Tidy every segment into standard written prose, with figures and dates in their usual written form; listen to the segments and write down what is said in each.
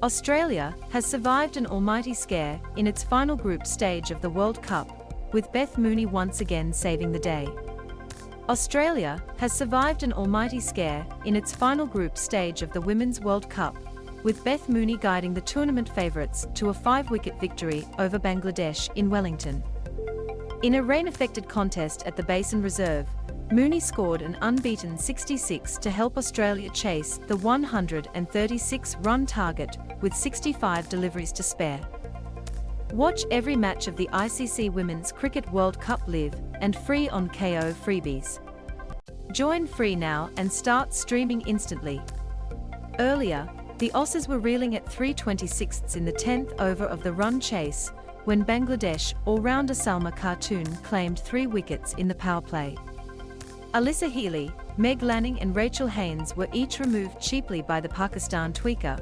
Australia has survived an almighty scare in its final group stage of the World Cup, with Beth Mooney once again saving the day. Australia has survived an almighty scare in its final group stage of the Women's World Cup, with Beth Mooney guiding the tournament favourites to a 5-wicket victory over Bangladesh in Wellington. In a rain-affected contest at the Basin Reserve, Mooney scored an unbeaten 66 to help Australia chase the 136-run target with 65 deliveries to spare. Watch every match of the ICC Women's Cricket World Cup live and free on Kayo Freebies. Join free now and start streaming instantly. Earlier, the Aussies were reeling at 3/26 in the 10th over of the run chase when Bangladesh all-rounder Salma Khatun claimed 3 wickets in the power play. Alyssa Healy, Meg Lanning and Rachel Haynes were each removed cheaply by the Pakistan tweaker,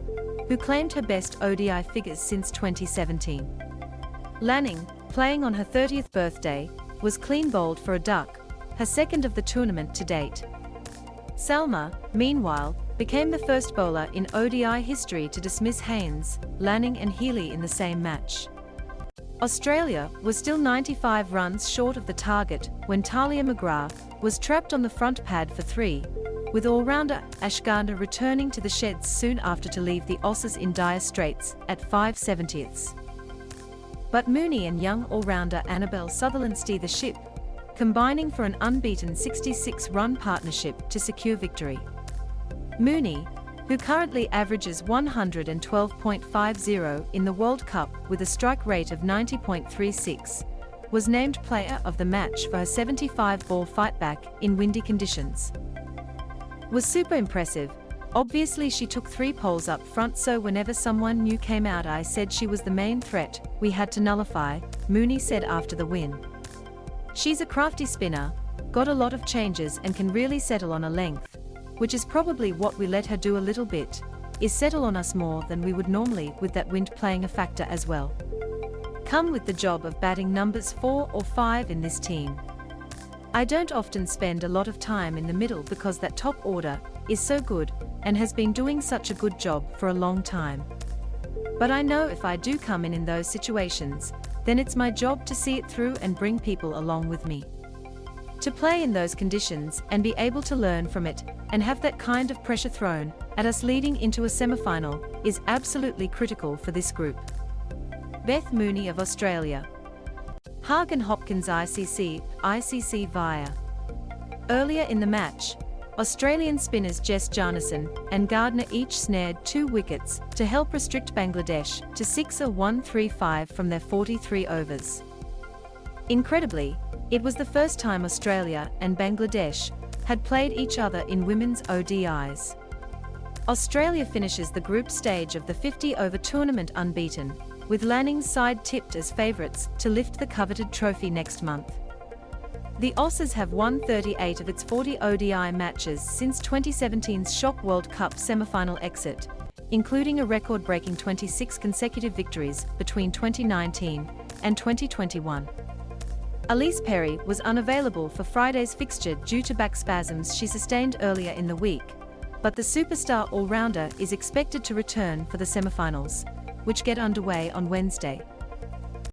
who claimed her best ODI figures since 2017. Lanning, playing on her 30th birthday, was clean bowled for a duck, her second of the tournament to date. Salma, meanwhile, became the first bowler in ODI history to dismiss Haynes, Lanning and Healy in the same match. Australia was still 95 runs short of the target when Talia McGrath was trapped on the front pad for 3, with all-rounder Ash Gardner returning to the sheds soon after to leave the Aussies in dire straits at 5/70. But Mooney and young all-rounder Annabelle Sutherland steer the ship, combining for an unbeaten 66-run partnership to secure victory. Mooney, who currently averages 112.50 in the World Cup with a strike rate of 90.36, was named player of the match for her 75-ball fightback in windy conditions. Was super impressive. Obviously she took 3 poles up front, so whenever someone new came out I said she was the main threat we had to nullify, Mooney said after the win. She's a crafty spinner, got a lot of changes and can really settle on a length, which is probably what we let her do a little bit, is settle on us more than we would normally, with that wind playing a factor as well. Come with the job of batting numbers 4 or 5 in this team. I don't often spend a lot of time in the middle because that top order is so good and has been doing such a good job for a long time. But I know if I do come in those situations, then it's my job to see it through and bring people along with me. To play in those conditions and be able to learn from it and have that kind of pressure thrown at us leading into a semi-final is absolutely critical for this group. Beth Mooney of Australia. Hagen Hopkins ICC via. Earlier in the match, Australian spinners Jess Jarnison and Gardner each snared 2 wickets to help restrict Bangladesh to 6-135 from their 43 overs. Incredibly, it was the first time Australia and Bangladesh had played each other in women's ODIs. Australia finishes the group stage of the 50-over tournament unbeaten, with Lanning's side tipped as favourites to lift the coveted trophy next month. The Aussies have won 38 of its 40 ODI matches since 2017's shock World Cup semi-final exit, including a record-breaking 26 consecutive victories between 2019 and 2021. Elise Perry was unavailable for Friday's fixture due to back spasms she sustained earlier in the week, but the superstar all-rounder is expected to return for the semi-finals, which get underway on Wednesday.